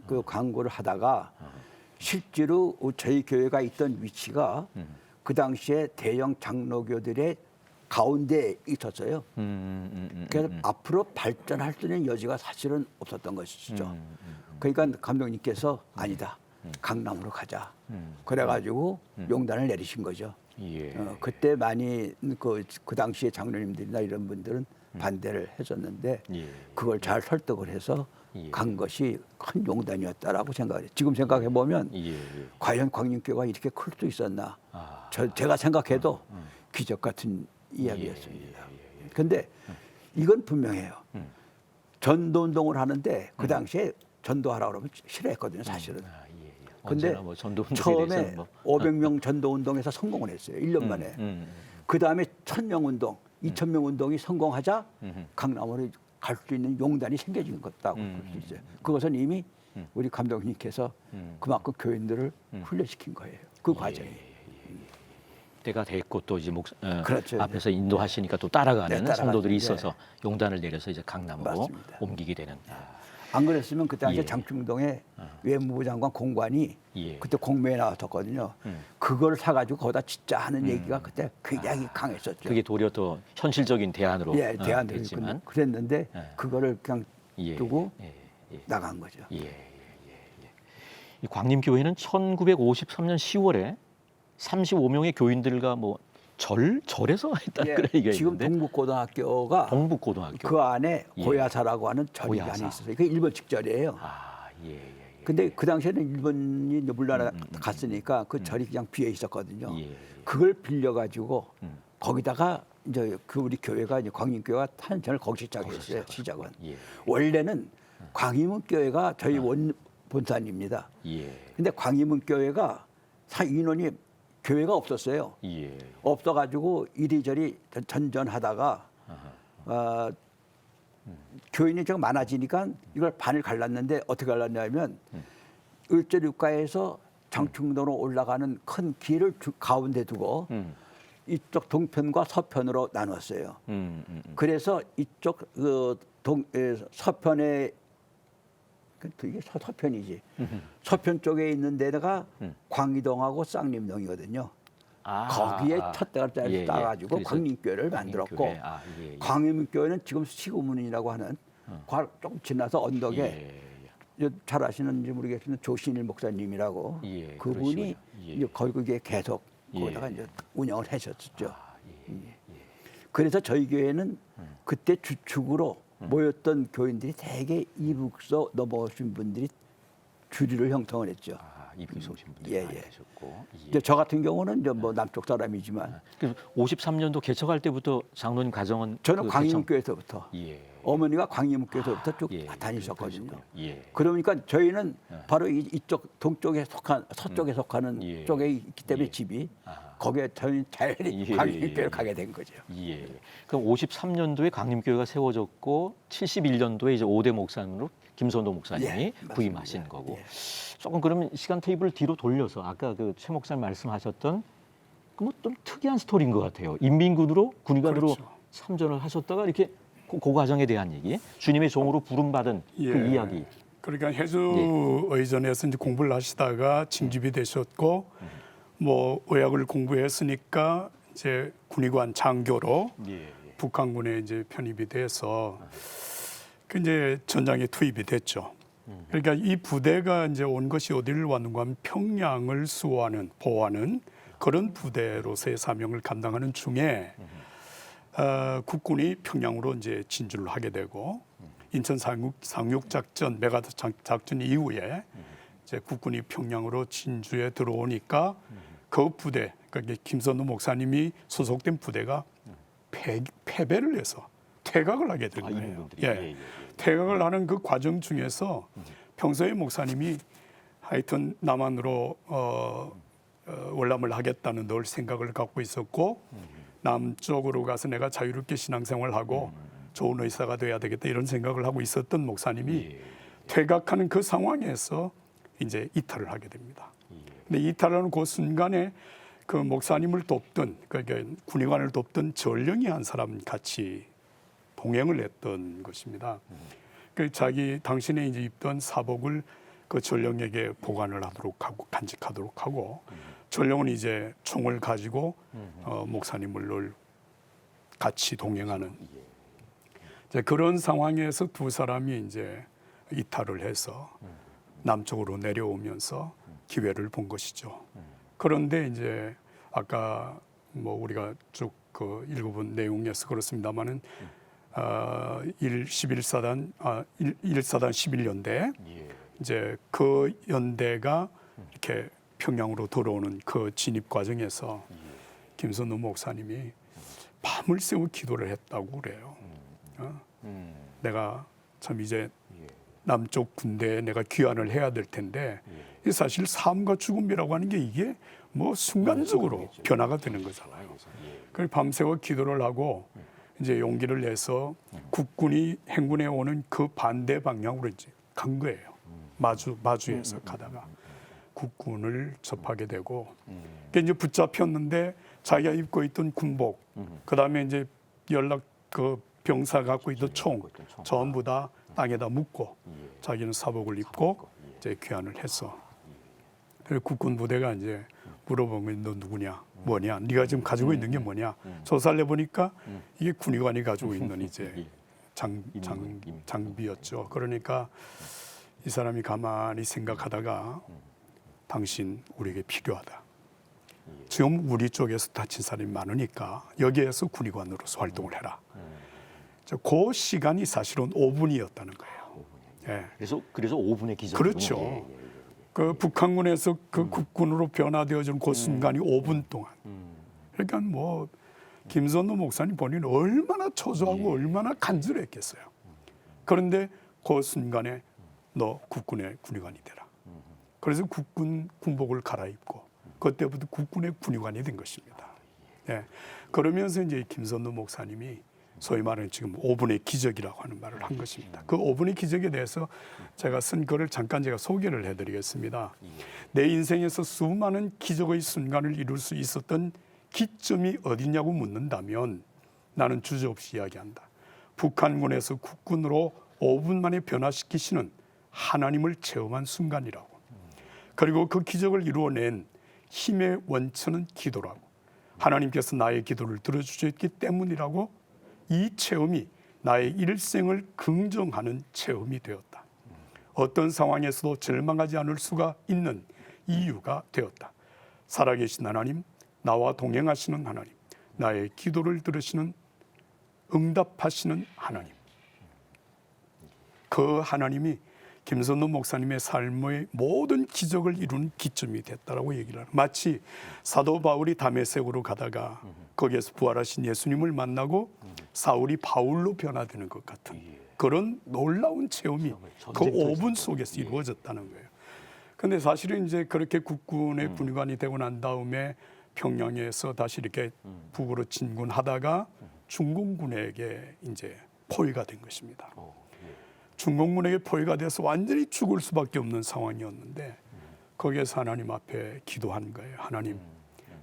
Speaker 5: 그 광고를 하다가 실제로 저희 교회가 있던 위치가 그 당시에 대형 장로교들의 가운데에 있었어요. 그래서 앞으로 발전할 수 있는 여지가 사실은 없었던 것이죠. 그러니까 감독님께서 아니다, 강남으로 가자. 그래가지고 용단을 내리신 거죠.
Speaker 1: 예.
Speaker 5: 그때 많이 그 당시에 장로님들이나 이런 분들은 반대를 했었는데
Speaker 1: 예.
Speaker 5: 그걸 잘 설득을 해서
Speaker 1: 예.
Speaker 5: 간 것이 큰 용단이었다라고 생각해요. 지금 생각해 보면
Speaker 1: 예.
Speaker 5: 과연 광림교회가 이렇게 클 수 있었나? 제가 생각해도 기적 같은 이야기였습니다. 그런데 이건 분명해요. 전도운동을 하는데 그 당시에 전도하라고 그러면 싫어했거든요, 사실은. 근데
Speaker 1: 뭐 전도운동에
Speaker 5: 처음에
Speaker 1: 대해서는 뭐.
Speaker 5: 500명 전도운동에서 성공을 했어요. 1년 만에. 그 다음에 1000명 운동, 2000명 운동이 성공하자 강남으로 갈 수 있는 용단이 생겨진 것다고 볼 수 있어요. 그것은 이미 우리 감독님께서 그만큼 교인들을 훈련시킨 거예요. 그 과정이.
Speaker 1: 때가 됐고 또 이제
Speaker 5: 그렇죠.
Speaker 1: 앞에서 인도하시니까 또 따라가는
Speaker 5: 네, 따라가는,
Speaker 1: 성도들이
Speaker 5: 네.
Speaker 1: 있어서 용단을 내려서 이제 강남으로
Speaker 5: 맞습니다.
Speaker 1: 옮기게 되는.
Speaker 5: 안 그랬으면 그 당시에
Speaker 1: 예.
Speaker 5: 장충동에 외무부 장관 공관이
Speaker 1: 예.
Speaker 5: 그때 공매에 나왔었거든요. 그걸 사가지고 거기다 짓자 하는 얘기가 그때 굉장히 강했었죠.
Speaker 1: 그게 도리어 또 현실적인 대안으로
Speaker 5: 예, 대안들이
Speaker 1: 됐지만.
Speaker 5: 그랬는데 그거를 그냥
Speaker 1: 예.
Speaker 5: 두고
Speaker 1: 예.
Speaker 5: 나간 거죠.
Speaker 1: 예. 이 광림교회는 1953년 10월에 35명의 교인들과 뭐 절에서 했다는 그런 얘기가
Speaker 5: 지금
Speaker 1: 있는데
Speaker 5: 동북고등학교가
Speaker 1: 동북고등학교.
Speaker 5: 그 안에
Speaker 1: 예.
Speaker 5: 고야사라고 하는 절이
Speaker 1: 고야사.
Speaker 5: 안에 있었어요. 그게 일본 직절이에요.
Speaker 1: 예.
Speaker 5: 근데 그 당시에는 일본이 이제 물러나 갔으니까 그 절이 그냥 비어 있었거든요.
Speaker 1: 예.
Speaker 5: 그걸 빌려 가지고 거기다가 이제 그 우리 교회가 이제 광림교회가 탄생을 거기서 시작했어요. 시작은.
Speaker 1: 예.
Speaker 5: 원래는 광림교회가 저희 원 본산입니다.
Speaker 1: 예.
Speaker 5: 근데 광림교회가 인원이 교회가 없었어요.
Speaker 1: 예.
Speaker 5: 없어가지고 이리저리 전전하다가 교인이 좀 많아지니까 이걸 반을 갈랐는데 어떻게 갈랐냐면 을제육가에서 장충도로 올라가는 큰 길을 가운데 두고 이쪽 동편과 서편으로 나눴어요. 그래서 이쪽 서편에 이게 서편이지. 서편 쪽에 있는 데다가 광리동하고 쌍림동이거든요. 거기에 첫 대가를
Speaker 1: 예, 예.
Speaker 5: 따가지고
Speaker 1: 그래서
Speaker 5: 광림교회를 만들었고
Speaker 1: 광림교회. 예.
Speaker 5: 광림교회는 지금 시구문이라고 하는 조금 지나서 언덕에 잘 아시는지 모르겠지만 조신일 목사님이라고
Speaker 1: 예,
Speaker 5: 그분이
Speaker 1: 그러시군요. 예.
Speaker 5: 이제 거기에 계속
Speaker 1: 예.
Speaker 5: 거기다가 이제 운영을 하셨었죠. 그래서 저희 교회는 그때 주축으로 모였던 교인들이 대개 이북서 넘어오신 분들이 주류를 형성을 했죠.
Speaker 1: 이북에서 오신 분들이
Speaker 5: 예,
Speaker 1: 많이
Speaker 5: 예.
Speaker 1: 계셨고.
Speaker 5: 이제 저 같은 경우는 이제 뭐 남쪽 사람이지만
Speaker 1: 그래서 53년도 개척할 때부터 장로님 가정은
Speaker 5: 저는
Speaker 1: 그
Speaker 5: 광림교회에서부터
Speaker 1: 예.
Speaker 5: 어머니가 광림교회에서부터 쭉
Speaker 1: 예,
Speaker 5: 다니셨거든요.
Speaker 1: 그러셨군요. 예.
Speaker 5: 그러니까 저희는 바로 이쪽 동쪽에 속한 서쪽에 속하는
Speaker 1: 예.
Speaker 5: 쪽에 있기 때문에
Speaker 1: 예.
Speaker 5: 집이 거기에 저희는 자연히
Speaker 1: 예,
Speaker 5: 광림교회를
Speaker 1: 예.
Speaker 5: 가게 된 거죠.
Speaker 1: 예. 그럼 53년도에 광림교회가 세워졌고 71년도에 이제 5대 목사님으로 김선도 목사님이
Speaker 5: 예, 맞습니다.
Speaker 1: 부임하신 거고.
Speaker 5: 예.
Speaker 1: 조금 그러면 시간 테이블 뒤로 돌려서 아까 그 최 목사님 말씀하셨던 그 뭐 좀 특이한 스토리인 것 같아요. 인민군으로 군의관으로
Speaker 4: 그렇죠.
Speaker 1: 참전을 하셨다가 이렇게 그 과정에 대한 얘기, 주님의 종으로 부름받은 그
Speaker 4: 예.
Speaker 1: 이야기.
Speaker 4: 그러니까 해주 의전에서 이제 공부를 하시다가 징집이 되셨고 뭐 의학을 공부했으니까 이제 군의관 장교로 북한군에 이제 편입이 돼서 그 이제 전장에 투입이 됐죠. 그러니까 이 부대가 이제 온 것이 어디를 왔는가 하면 평양을 수호하는 보호하는 그런 부대로서의 사명을 감당하는 중에 국군이 평양으로 이제 진주를 하게 되고 인천 상륙 작전 메가드 작전 이후에 이제 국군이 평양으로 진주에 들어오니까 그 부대 그러니까 김선우 목사님이 소속된 부대가 패배를 해서 퇴각을 하게 된 거예요.
Speaker 1: 이분들이.
Speaker 4: 예. 퇴각을 하는 그 과정 중에서 평소에 목사님이 하여튼 남한으로 월남을 하겠다는 늘 생각을 갖고 있었고 남쪽으로 가서 내가 자유롭게 신앙생활하고 좋은 의사가 돼야 되겠다 이런 생각을 하고 있었던 목사님이 퇴각하는 그 상황에서 이제 이탈을 하게 됩니다. 근데 이탈하는 그 순간에 그 목사님을 돕던 그러니까 군의관을 돕던 전령이 한 사람 같이 동행을 했던 것입니다. 그 자기 당신의 이제 입던 사복을 그 전령에게 보관을 하도록 하고 간직하도록 하고 전령은 이제 총을 가지고 목사님을 늘 같이 동행하는 이제 그런 상황에서 두 사람이 이제 이탈을 해서 남쪽으로 내려오면서 기회를 본 것이죠. 그런데 이제 아까 뭐 우리가 쭉 그 읽어본 내용에서 그렇습니다만은 11사단 11연대 이제 그 연대가 이렇게 평양으로 들어오는 그 진입 과정에서 김선우 목사님이 밤을 새워 기도를 했다고 그래요. 내가 참 이제 남쪽 군대에 내가 귀환을 해야 될 텐데 이 사실 삶과 죽음이라고 하는 게 이게 뭐 순간적으로 변화가 되는 거잖아요. 그래서 밤새워 기도를 하고 이제 용기를 내서 국군이 행군해 오는 그 반대 방향으로 이제 간 거예요. 마주에서 가다가 국군을 접하게 되고 그러니까 이제 붙잡혔는데 자기가 입고 있던 군복, 그다음에 이제 연락 그 병사 갖고 있던 총 전부 다 땅에다 묻고 자기는 사복을 입고 이제 귀환을 했어. 그래서 국군 부대가 이제 물어보면 너 누구냐, 뭐냐, 네가 지금 가지고 있는 게 뭐냐. 조사를 해보니까 이게 군의관이 가지고 있는 이제 장비였죠. 그러니까 이 사람이 가만히 생각하다가 당신 우리에게 필요하다. 지금 우리 쪽에서 다친 사람이 많으니까 여기에서 군의관으로서 활동을 해라. 그 시간이 사실은 5분이었다는 거예요. 예.
Speaker 1: 그래서 5분의 기적.
Speaker 4: 그렇죠. 그 북한군에서 그 국군으로 변화되어지는 그 순간이 5분 동안. 그러니까 뭐 김선도 목사님 본인은 얼마나 초조하고 얼마나 간절했겠어요. 그런데 그 순간에 너 국군의 군의관이 되라. 그래서 국군 군복을 갈아입고 그때부터 국군의 군의관이 된 것입니다. 예. 그러면서 이제 김선도 목사님이 소위 말하는 지금 5분의 기적이라고 하는 말을 한 것입니다. 그 5분의 기적에 대해서 제가 쓴 글을 잠깐 제가 소개를 해드리겠습니다. 내 인생에서 수많은 기적의 순간을 이룰 수 있었던 기점이 어디냐고 묻는다면 나는 주저없이 이야기한다. 북한군에서 국군으로 5분 만에 변화시키시는 하나님을 체험한 순간이라고. 그리고 그 기적을 이루어낸 힘의 원천은 기도라고. 하나님께서 나의 기도를 들어주셨기 때문이라고 이 체험이 나의 일생을 긍정하는 체험이 되었다. 어떤 상황에서도 절망하지 않을 수가 있는 이유가 되었다. 살아계신 하나님, 나와 동행하시는 하나님, 나의 기도를 들으시는 응답하시는 하나님. 그 하나님이 김선도 목사님의 삶의 모든 기적을 이루는 기점이 됐다라고 얘기를 하는. 마치 사도 바울이 다메섹으로 가다가 거기에서 부활하신 예수님을 만나고 사울이 바울로 변화되는 것 같은 그런 놀라운 체험이 그 5분 속에서 이루어졌다는 거예요. 그런데 사실은 이제 그렇게 국군의 군의관이 되고 난 다음에 평양에서 다시 이렇게 북으로 진군하다가 중공군에게 이제 포위가 된 것입니다. 중공군에게 포위가 돼서 완전히 죽을 수밖에 없는 상황이었는데 거기에서 하나님 앞에 기도한 거예요. 하나님,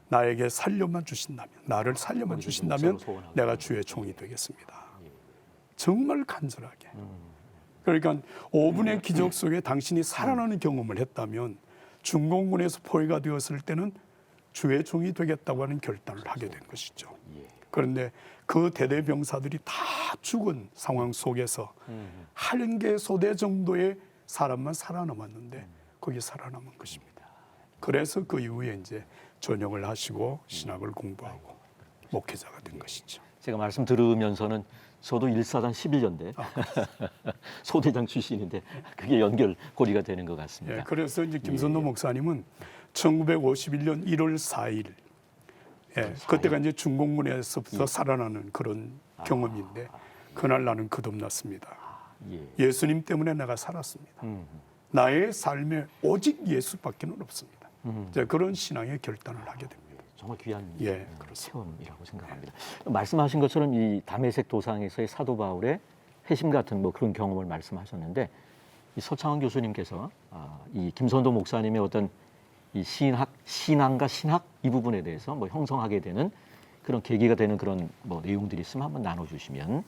Speaker 4: 나에게 살려만 주신다면, 나를 살려만 주신다면 내가 주의 종이 되겠습니다. 정말 간절하게. 그러니까 5분의 기적 속에 당신이 살아나는 경험을 했다면 중공군에서 포위가 되었을 때는 주의 종이 되겠다고 하는 결단을 하게 된 것이죠. 그런데 그 대대병사들이 다 죽은 상황 속에서 한 개 소대 정도의 사람만 살아남았는데 거기 살아남은 것입니다. 그래서 그 이후에 이제 전역을 하시고 신학을 공부하고 목회자가 된 것이죠.
Speaker 1: 제가 말씀 들으면서는 저도 일사단 11년대 소대장 출신인데 그게 연결고리가 되는 것 같습니다.
Speaker 4: 예, 그래서 이제 김선도 목사님은 1951년 1월 4일, 그때가 이제 중공군에서부터 살아나는 그런 경험인데 그날 나는 거듭났습니다. 예수님 때문에 내가 살았습니다. 나의 삶에 오직 예수밖에는 없습니다. 그런 신앙의 결단을 하게 됩니다.
Speaker 1: 정말 귀한
Speaker 4: 그렇습니다.
Speaker 1: 체험이라고 생각합니다. 말씀하신 것처럼 이 다메섹 도상에서의 사도 바울의 회심 같은 뭐 그런 경험을 말씀하셨는데 이 서창원 교수님께서 이 김선도 목사님의 어떤 이 신앙과 신학 이 부분에 대해서 뭐 형성하게 되는 그런 계기가 되는 그런 뭐 내용들이 있으면 한번 나눠주시면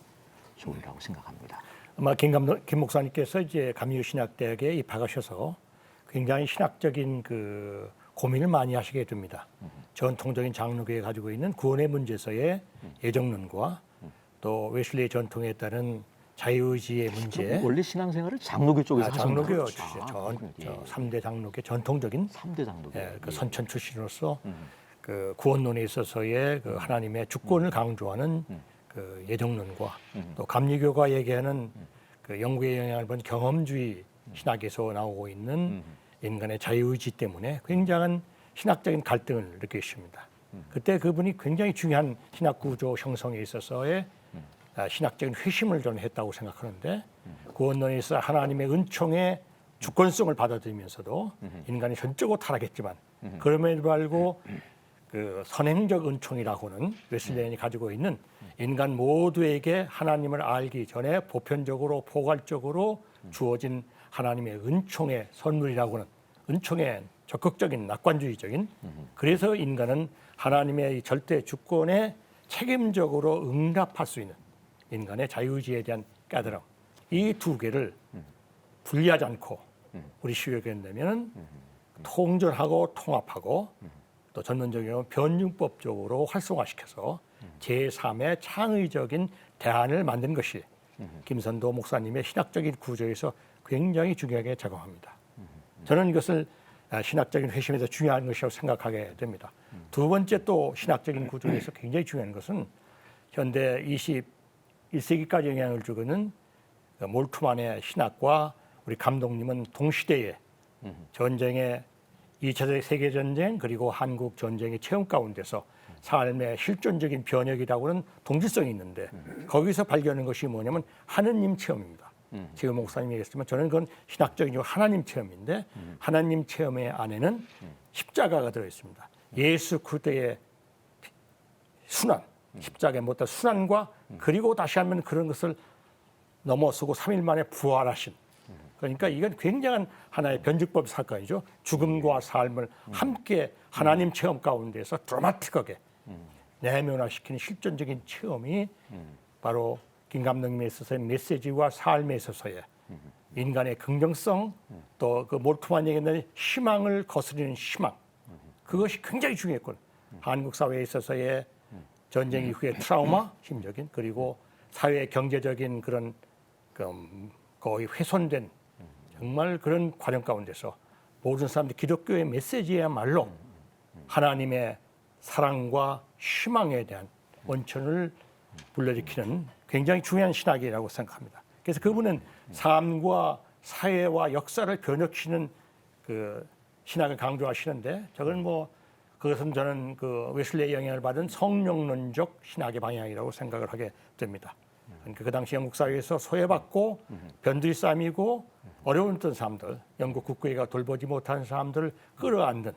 Speaker 1: 좋으리라고 생각합니다.
Speaker 6: 아마 김 목사님께서 이제 감리교신학대학에 입학하셔서 굉장히 신학적인 그 고민을 많이 하시게 됩니다. 전통적인 장로교에 가지고 있는 구원의 문제서의 예정론과 또 웨슬리의 전통에 따른 자유의지의 문제.
Speaker 1: 원래 신앙생활을 장로교 쪽에서
Speaker 6: 장로교 출신, 3대 장로교 전통적인
Speaker 1: 3대 장로교.
Speaker 6: 그 선천 출신으로서 그 구원론에 있어서의 그 하나님의 주권을 강조하는 그 예정론과 또 감리교가 얘기하는 그 영국의 영향을 본 경험주의 신학에서 나오고 있는 인간의 자유의지 때문에 굉장한 신학적인 갈등을 느끼십니다. 그때 그분이 굉장히 중요한 신학 구조 형성에 있어서의 신학적인 회심을 저는 했다고 생각하는데 구원론에 있어 하나님의 은총의 주권성을 받아들이면서도 인간이 전적으로 타락했지만 그럼에도 불구하고 그 선행적 은총이라고는 웨슬레인이 가지고 있는 인간 모두에게 하나님을 알기 전에 보편적으로 포괄적으로 주어진 하나님의 은총의 선물이라고는 은총의 적극적인 낙관주의적인 그래서 인간은 하나님의 절대 주권에 책임적으로 응답할 수 있는 인간의 자유의지에 대한 깨달음 이 두 개를 분리하지 않고 우리 시각에는 통전하고 통합하고 또 전문적인 변증법적으로 활성화시켜서 제3의 창의적인 대안을 만든 것이 김선도 목사님의 신학적인 구조에서 굉장히 중요하게 작용합니다. 저는 이것을 신학적인 회심에서 중요한 것이라고 생각하게 됩니다. 두 번째 또 신학적인 구조에서 굉장히 중요한 것은 현대 21세기까지 영향을 주고 있는 몰트만의 신학과 우리 감독님은 동시대에 전쟁의 2차 세계전쟁 그리고 한국 전쟁의 체험 가운데서 삶의 실존적인 변혁이라고는 동질성이 있는데 거기서 발견한 것이 뭐냐면 하느님 체험입니다. 지금 목사님이 얘기했지만 저는 그건 신학적인 하나님 체험인데 하나님 체험의 안에는 십자가가 들어있습니다. 예수 그리스도의 순환, 십자가에 못한 순환과 그리고 다시 한번 그런 것을 넘어서고 3일 만에 부활하신 그러니까 이건 굉장한 하나의 변증법 사건이죠. 죽음과 삶을 함께 하나님 체험 가운데서 드라마틱하게 내면화시키는 실존적인 체험이 바로 김 감독님에 있어서의 메시지와 삶에 있어서의 인간의 긍정성 또 그 몰트만 얘기했던 희망을 거스르는 희망 그것이 굉장히 중요했군. 한국 사회에 있어서의 전쟁 이후의 트라우마, 심적인 그리고 사회 경제적인 그런 거의 훼손된 정말 그런 과정 가운데서 모든 사람들이 기독교의 메시지야말로 하나님의 사랑과 희망에 대한 원천을 불러일으키는 굉장히 중요한 신학이라고 생각합니다. 그래서 그분은 삶과 사회와 역사를 변혁시키는 그 신학을 강조하시는데 저건 뭐 그것은 저는 그 웨슬리의 영향을 받은 성령론적 신학의 방향이라고 생각을 하게 됩니다. 그러니까 그 당시 영국 사회에서 소외받고 변두리 싸움이고 어려웠던 사람들, 영국 국교회가 돌보지 못한 사람들을 끌어안는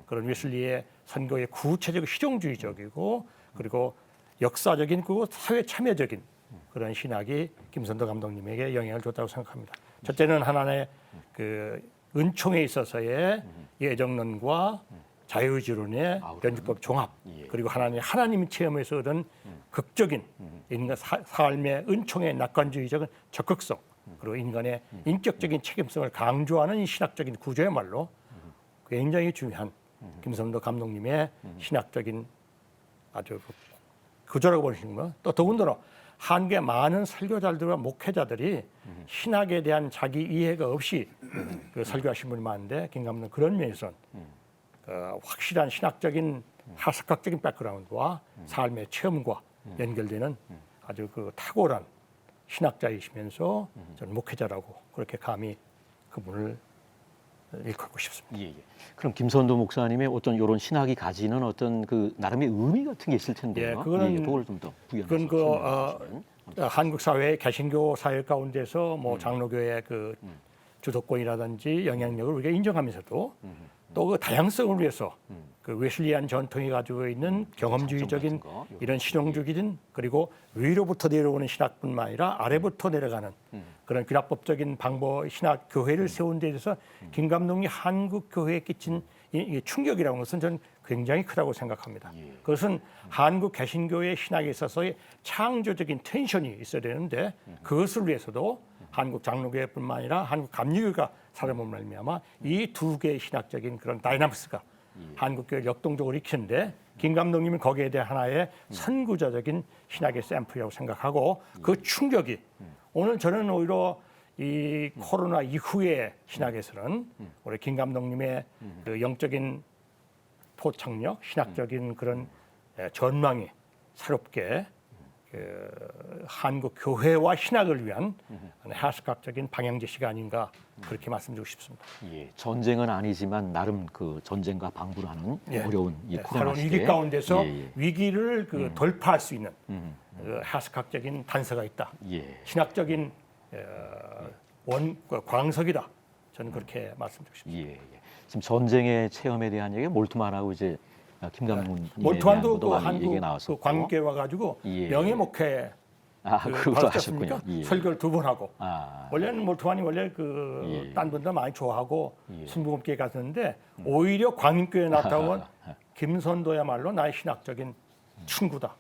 Speaker 6: 그런 웨슬리의 선교의 구체적 실용주의적이고 그리고 역사적인 그리고 사회 참여적인 그런 신학이 김선도 감독님에게 영향을 줬다고 생각합니다. 첫째는 하나의 그 은총에 있어서의 예정론과 자유의지론의 변증법 종합 그리고 하나님 체험에서 얻은 극적인 인간 삶의 은총의 낙관주의적인 적극성 그리고 인간의 인격적인 책임성을 강조하는 이 신학적인 구조야말로 굉장히 중요한 김선도 감독님의 신학적인 아주 구조라고 보시는 거. 또 더군다나 한국의 많은 설교자들과 목회자들이 신학에 대한 자기 이해가 없이 그 설교하신 분이 많은데 김 감독은 그런 면에서는 확실한 신학적인 하석학적인 백그라운드와 삶의 체험과 연결되는 아주 그 탁월한 신학자이시면서 저는 목회자라고 그렇게 감히 그분을 일컫고 싶습니다.
Speaker 1: 예. 그럼 김선도 목사님의 어떤 이런 신학이 가지는 어떤 그 나름의 의미 같은 게 있을 텐데요.
Speaker 6: 예, 그거는
Speaker 1: 그걸 좀 더 부연해서
Speaker 6: 그건 한국 사회의 개신교 사회 가운데서 뭐 장로교의 그 주도권이라든지 영향력을 우리가 인정하면서도 또 그 다양성을 위해서 그 웨슬리안 전통이 가지고 있는 경험주의적인 이런 실용주의든 그리고 위로부터 내려오는 신학뿐만 아니라 아래부터 내려가는 그런 균합법적인 방법 신학 교회를 세운 데 있어서 김 감독이 한국 교회에 끼친 이 충격이라는 것은 저는 굉장히 크다고 생각합니다. 그것은 한국 개신교의 신학에 있어서의 창조적인 텐션이 있어야 되는데 그것을 위해서도 한국 장로교회뿐만 아니라 한국 감리교회가 살아남은 말미암아 이 두 개의 신학적인 그런 다이나믹스가 한국교회를 역동적으로 일으키는데 김 감독님은 거기에 대한 하나의 선구자적인 신학의 샘플이라고 생각하고 그 충격이 오늘 저는 오히려 이 코로나 이후의 신학에서는 우리 김 감독님의 그 영적인 포착력, 신학적인 그런 전망이 새롭게 그 한국 교회와 신학을 위한 해석학적인 방향 제시가 아닌가 그렇게 말씀드리고 싶습니다.
Speaker 1: 예, 전쟁은 아니지만 나름 그 전쟁과 방불을 하는 어려운 이 코로나
Speaker 6: 새로운
Speaker 1: 시대
Speaker 6: 위기 가운데서 위기를 그 돌파할 수 있는 그 해석학적인 단서가 있다. 신학적인 광석이다. 저는 그렇게 말씀드리고 싶습니다.
Speaker 1: 지금 전쟁의 체험에 대한 얘기 몰트만하고 이제 김 감독님에
Speaker 6: 몰트만도 그
Speaker 1: 대한 얘기
Speaker 6: 한국
Speaker 1: 나왔었고
Speaker 6: 그 관계 와가지고 명예목회
Speaker 1: 그것도 하셨군요.
Speaker 6: 설교를 2번 하고 원래는 몰트만이 원래 그 딴 분들 많이 좋아하고 순복음교회 갔었는데 오히려 광인교회 나타온 김선도야말로 나의 신학적인 친구다.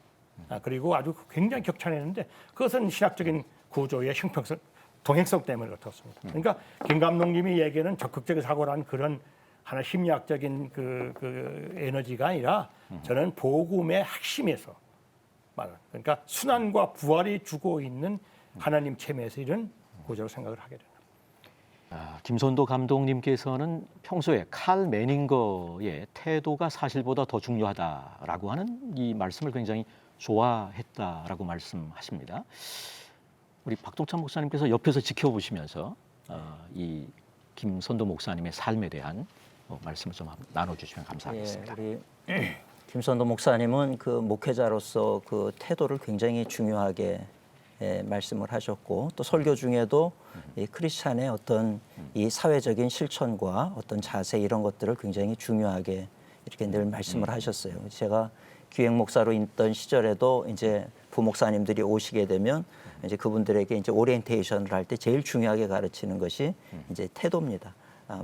Speaker 6: 그리고 아주 굉장히 격찬했는데 그것은 신학적인 구조의 형평성, 동행성 때문에 그렇습니다. 그러니까 김 감독님이 얘기하는 적극적인 사고라는 그런 하나 심리학적인 그 에너지가 아니라 저는 복음의 핵심에서 말하는 그러니까 순환과 부활이 주고 있는 하나님 체험에서 이런 구조로 생각을 하게 됩니다.
Speaker 1: 김선도 감독님께서는 평소에 칼 매닝거의 태도가 사실보다 더 중요하다라고 하는 이 말씀을 굉장히 좋아했다라고 말씀하십니다. 우리 박동찬 목사님께서 옆에서 지켜보시면서 이 김선도 목사님의 삶에 대한 말씀을 좀 나눠주시면 감사하겠습니다.
Speaker 7: 우리 김선도 목사님은 그 목회자로서 그 태도를 굉장히 중요하게 말씀을 하셨고 또 설교 중에도 이 크리스찬의 어떤 이 사회적인 실천과 어떤 자세 이런 것들을 굉장히 중요하게 이렇게 늘 말씀을 하셨어요. 제가 기획 목사로 있던 시절에도 이제 부목사님들이 오시게 되면 이제 그분들에게 이제 오리엔테이션을 할 때 제일 중요하게 가르치는 것이 이제 태도입니다.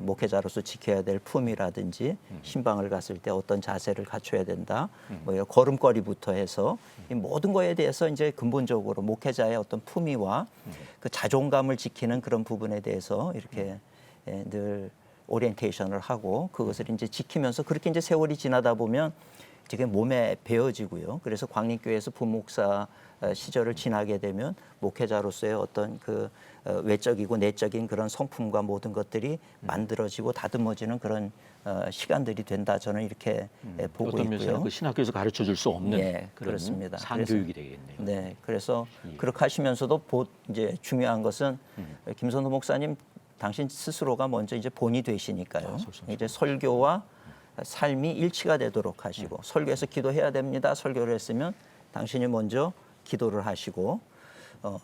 Speaker 7: 목회자로서 지켜야 될 품이라든지 신방을 갔을 때 어떤 자세를 갖춰야 된다. 뭐 이런 걸음걸이부터 해서 이 모든 거에 대해서 이제 근본적으로 목회자의 어떤 품위와 그 자존감을 지키는 그런 부분에 대해서 이렇게 늘 오리엔테이션을 하고 그것을 이제 지키면서 그렇게 이제 세월이 지나다 보면 되게 몸에 배어지고요. 그래서 광림교회에서 부목사 시절을 지나게 되면 목회자로서의 어떤 그 외적이고 내적인 그런 성품과 모든 것들이 만들어지고 다듬어지는 그런 시간들이 된다. 저는 이렇게 보고
Speaker 1: 어떤 면에서
Speaker 7: 있고요.
Speaker 1: 그 신학교에서 가르쳐 줄 수 없는
Speaker 7: 예,
Speaker 1: 그런
Speaker 7: 그렇습니다.
Speaker 1: 상교육이 되겠네요.
Speaker 7: 네, 그래서 그렇게 하시면서도 이제 중요한 것은 김선호 목사님 당신 스스로가 먼저 이제 본이 되시니까요. 이제 설교와 삶이 일치가 되도록 하시고 설교에서 기도해야 됩니다. 설교를 했으면 당신이 먼저 기도를 하시고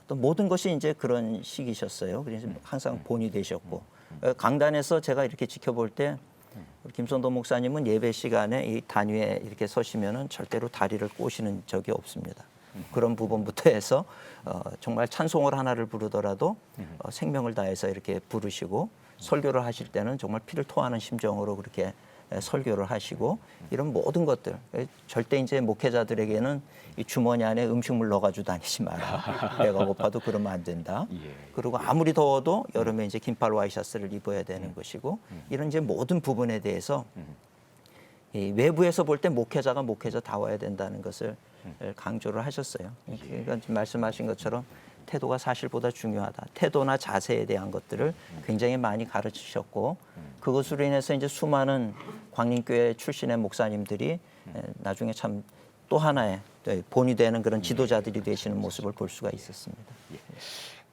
Speaker 7: 또 모든 것이 이제 그런 식이셨어요. 그래서 항상 본이 되셨고 강단에서 제가 이렇게 지켜볼 때 우리 김선도 목사님은 예배 시간에 이 단위에 이렇게 서시면은 절대로 다리를 꼬시는 적이 없습니다. 그런 부분부터 해서 정말 찬송을 하나를 부르더라도 생명을 다해서 이렇게 부르시고 설교를 하실 때는 정말 피를 토하는 심정으로 그렇게 설교를 하시고 이런 모든 것들 절대 이제 목회자들에게는 이 주머니 안에 음식물 넣어가지고 다니지 마라. 배가 고파도 그러면 안 된다. 그리고 아무리 더워도 여름에 이제 긴팔 와이셔츠를 입어야 되는 것이고 이런 이제 모든 부분에 대해서 이 외부에서 볼 때 목회자가 목회자다워야 된다는 것을 강조를 하셨어요. 그러니까 지금 말씀하신 것처럼 태도가 사실보다 중요하다. 태도나 자세에 대한 것들을 굉장히 많이 가르치셨고 그것으로 인해서 이제 수많은 광림교회 출신의 목사님들이 나중에 참 또 하나의 본이 되는 그런 지도자들이 되시는 모습을 볼 수가 있었습니다.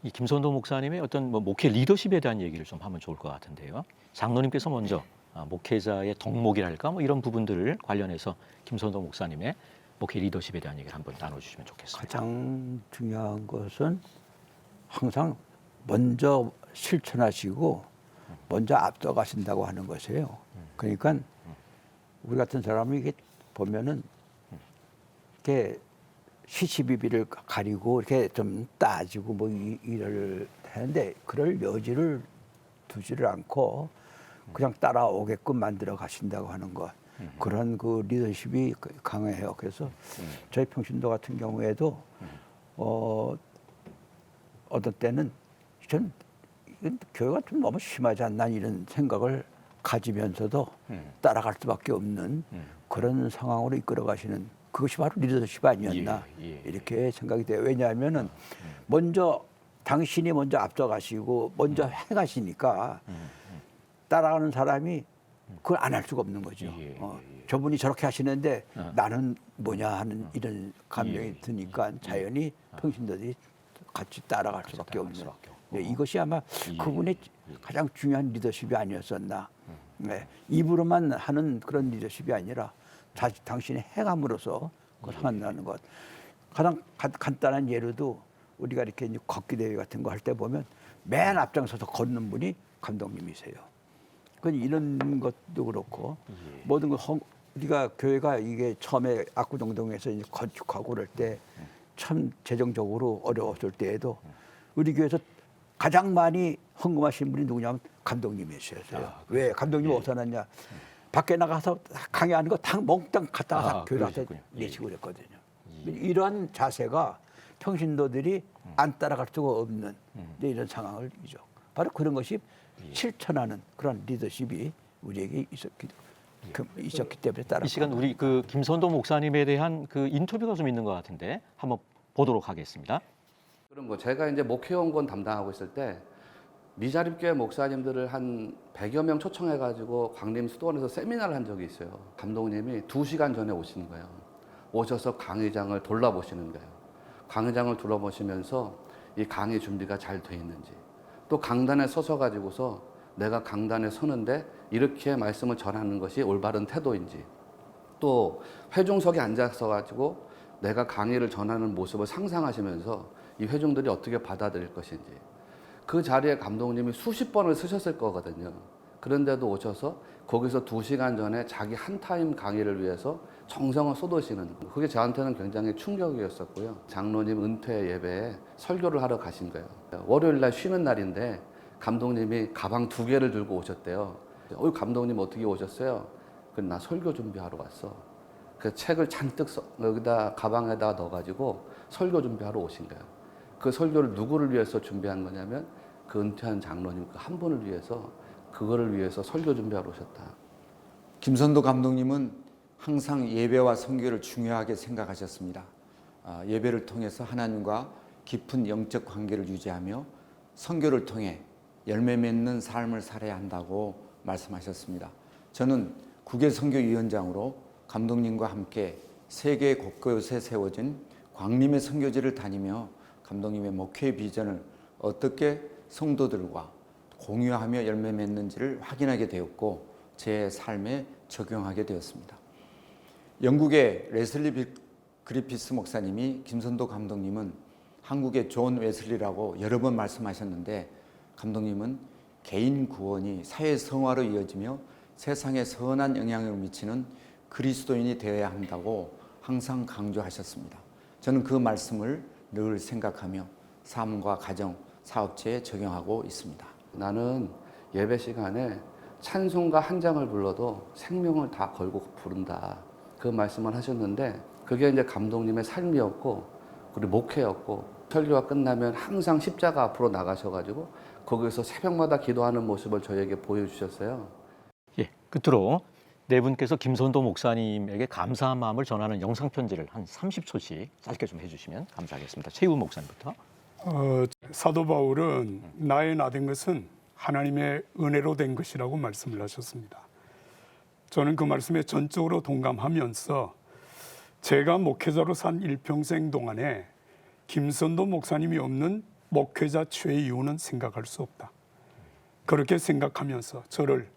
Speaker 1: 이 김선도 목사님의 어떤 목회 리더십에 대한 얘기를 좀 하면 좋을 것 같은데요. 장로님께서 먼저 목회자의 덕목이랄까 이런 부분들을 관련해서 김선도 목사님의 목회 리더십에 대한 얘기를 한번 나눠주시면 좋겠습니다.
Speaker 5: 가장 중요한 것은 항상 먼저 실천하시고 먼저 앞서가신다고 하는 것이에요. 그러니까 우리 같은 사람이 이게 보면은 이렇게 시시비비를 가리고 이렇게 좀 따지고 뭐 일을 하는데 그럴 여지를 두지를 않고 그냥 따라오게끔 만들어 가신다고 하는 것. 그런 그 리더십이 강해요. 그래서 저희 평신도 같은 경우에도 어떤 때는 전 교회가 좀 너무 심하지 않나 이런 생각을 가지면서도 따라갈 수밖에 없는 그런 상황으로 이끌어 가시는 그것이 바로 리더십 아니었나 이렇게 생각이 돼요. 왜냐하면은 먼저 당신이 먼저 앞서 가시고 먼저 해 가시니까 따라가는 사람이 그걸 안 할 수가 없는 거죠. 저분이 저렇게 하시는데 나는 뭐냐 하는 이런 감정이 드니까 자연히 평신도들이 같이 따라갈 수밖에 없는. 이것이 아마 그분의 가장 중요한 리더십이 아니었었나. 입으로만 하는 그런 리더십이 아니라 당신의 행함으로써 그걸 한다는 것. 가장 간단한 예로도 우리가 이렇게 이제 걷기 대회 같은 거 할 때 보면 맨 앞장서서 걷는 분이 감독님이세요. 이런 것도 그렇고 모든 거 우리가 교회가 이게 처음에 압구정동에서 이제 건축하고 그럴 때 참 재정적으로 어려웠을 때에도 우리 교회에서 가장 많이 헌금하신 분이 누구냐면 감독님이셨어요. 왜 감독님 어디서 났냐? 밖에 나가서 강의하는 거 다 몽땅 갖다가 교회 가서 내시고 그랬거든요. 이러한 자세가 평신도들이 안 따라갈 수가 없는 이런 상황을이죠. 바로 그런 것이 실천하는 그런 리더십이 우리에게 있었기 때문에 따라.
Speaker 1: 이 시간 우리 그 김선도 목사님에 대한 그 인터뷰가 좀 있는 것 같은데 한번 보도록 하겠습니다.
Speaker 8: 그런 거 제가 이제 목회원권 담당하고 있을 때 미자립교회 목사님들을 한 100여 명 초청해가지고 광림 수도원에서 세미나를 한 적이 있어요. 감독님이 2시간 전에 오시는 거예요. 오셔서 강의장을 돌아보시는 거예요. 강의장을 둘러보시면서 이 강의 준비가 잘 돼 있는지, 또 강단에 서셔가지고서 내가 강단에 서는데 이렇게 말씀을 전하는 것이 올바른 태도인지, 또 회중석에 앉아서가지고 내가 강의를 전하는 모습을 상상하시면서 이 회중들이 어떻게 받아들일 것인지, 그 자리에 감독님이 수십 번을 쓰셨을 거거든요. 그런데도 오셔서 거기서 2시간 전에 자기 한 타임 강의를 위해서 정성을 쏟으시는, 그게 저한테는 굉장히 충격이었었고요. 장로님 은퇴 예배에 설교를 하러 가신 거예요. 월요일 날 쉬는 날인데 감독님이 가방 2개를 들고 오셨대요. 감독님 어떻게 오셨어요? 나 설교 준비하러 왔어. 그 책을 잔뜩 여기다 가방에다 넣어가지고 설교 준비하러 오신 거예요. 그 설교를 누구를 위해서 준비한 거냐면 그 은퇴한 장로님 그 한 분을 위해서, 그거를 위해서 설교 준비하러 오셨다.
Speaker 9: 김선도 감독님은 항상 예배와 선교를 중요하게 생각하셨습니다. 예배를 통해서 하나님과 깊은 영적 관계를 유지하며 선교를 통해 열매 맺는 삶을 살아야 한다고 말씀하셨습니다. 저는 국외선교위원장으로 감독님과 함께 세계 곳곳에 세워진 광림의 선교지를 다니며 감독님의 목회 비전을 어떻게 성도들과 공유하며 열매 맺는지를 확인하게 되었고 제 삶에 적용하게 되었습니다. 영국의 레슬리 그리피스 목사님이 김선도 감독님은 한국의 존 웨슬리라고 여러 번 말씀하셨는데, 감독님은 개인 구원이 사회 성화로 이어지며 세상에 선한 영향을 미치는 그리스도인이 되어야 한다고 항상 강조하셨습니다. 저는 그 말씀을 늘 생각하며 삶과 가정, 사업체에 적용하고 있습니다.
Speaker 8: 나는 예배 시간에 찬송가 한 장을 불러도 생명을 다 걸고 부른다. 그 말씀을 하셨는데, 그게 이제 감독님의 삶이었고 그리고 목회였고, 설교가 끝나면 항상 십자가 앞으로 나가셔가지고 거기서 새벽마다 기도하는 모습을 저에게 보여주셨어요.
Speaker 1: 예, 끝으로 네 분께서 김선도 목사님에게 감사한 마음을 전하는 영상 편지를 한 30초씩 짧게 좀 해주시면 감사하겠습니다. 최우 목사님부터.
Speaker 4: 사도 바울은 나의 나 된 것은 하나님의 은혜로 된 것이라고 말씀을 하셨습니다. 저는 그 말씀에 전적으로 동감하면서 제가 목회자로 산 일평생 동안에 김선도 목사님이 없는 목회자 최이유는 생각할 수 없다. 그렇게 생각하면서 저를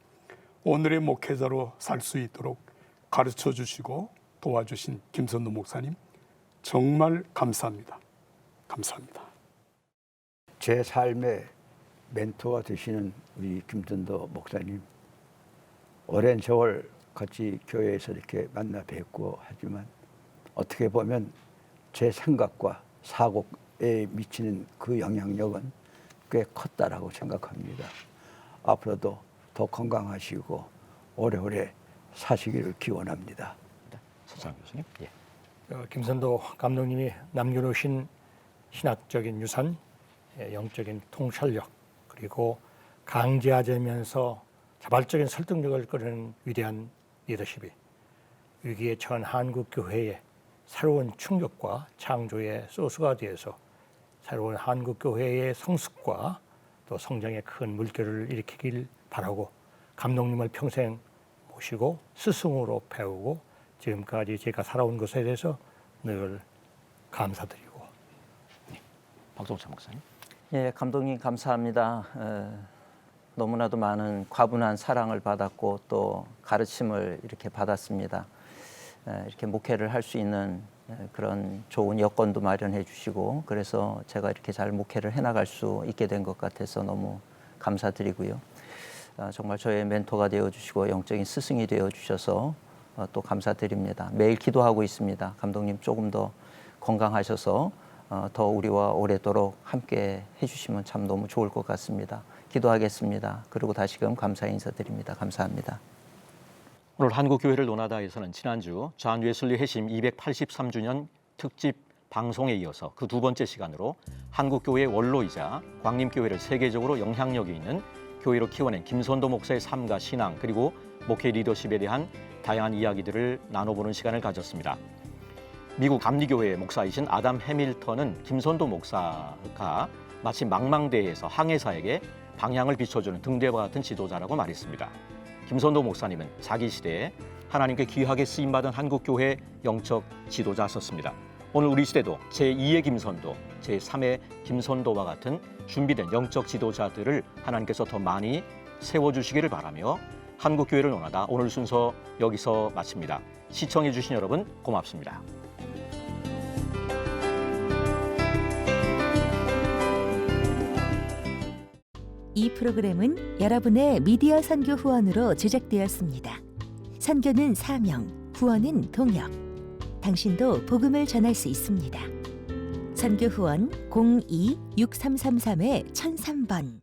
Speaker 4: 오늘의 목회자로 살 수 있도록 가르쳐 주시고 도와주신 김선도 목사님 정말 감사합니다. 감사합니다.
Speaker 5: 제 삶의 멘토가 되시는 우리 김선도 목사님, 오랜 세월 같이 교회에서 이렇게 만나 뵙고 하지만 어떻게 보면 제 생각과 사고에 미치는 그 영향력은 꽤 컸다라고 생각합니다. 앞으로도 더 건강하시고 오래오래 사시기를 기원합니다.
Speaker 1: 서장 교수님. 예.
Speaker 6: 김선도 감독님이 남겨놓으신 신학적인 유산, 영적인 통찰력, 그리고 강제하자면서 자발적인 설득력을 끌어내는 위대한 리더십이 위기에 처한 한국 교회의 새로운 충격과 창조의 소스가 되어서 새로운 한국 교회의 성숙과 또 성장의 큰 물결을 일으키길 바라고, 감독님을 평생 모시고 스승으로 배우고 지금까지 제가 살아온 것에 대해서 늘 감사드리고.
Speaker 1: 박종찬 목사님.
Speaker 7: 예, 감독님 감사합니다. 너무나도 많은 과분한 사랑을 받았고 또 가르침을 이렇게 받았습니다. 이렇게 목회를 할 수 있는 그런 좋은 여건도 마련해 주시고, 그래서 제가 이렇게 잘 목회를 해나갈 수 있게 된 것 같아서 너무 감사드리고요. 정말 저의 멘토가 되어주시고 영적인 스승이 되어주셔서 또 감사드립니다. 매일 기도하고 있습니다. 감독님 조금 더 건강하셔서 더 우리와 오래도록 함께 해주시면 참 너무 좋을 것 같습니다. 기도하겠습니다. 그리고 다시금 감사 인사드립니다. 감사합니다.
Speaker 1: 오늘 한국교회를 논하다에서는 지난주 존 웨슬리 회심 283주년 특집 방송에 이어서 그 두 번째 시간으로 한국교회의 원로이자 광림교회를 세계적으로 영향력이 있는 교회로 키워낸 김선도 목사의 삶과 신앙, 그리고 목회 리더십에 대한 다양한 이야기들을 나눠보는 시간을 가졌습니다. 미국 감리교회의 목사이신 아담 해밀턴은 김선도 목사가 마치 망망대해에서 항해사에게 방향을 비춰주는 등대와 같은 지도자라고 말했습니다. 김선도 목사님은 자기 시대에 하나님께 귀하게 쓰임받은 한국교회 영적 지도자였습니다. 오늘 우리 시대도 제2의 김선도, 제3의 김선도와 같은 준비된 영적 지도자들을 하나님께서 더 많이 세워주시기를 바라며 한국교회를 논하다 오늘 순서 여기서 마칩니다. 시청해 주신 여러분 고맙습니다.
Speaker 10: 이 프로그램은 여러분의 미디어 선교 후원으로 제작되었습니다. 선교는 사명, 후원은 동역. 당신도 복음을 전할 수 있습니다. 선교 후원 02-6333-1003번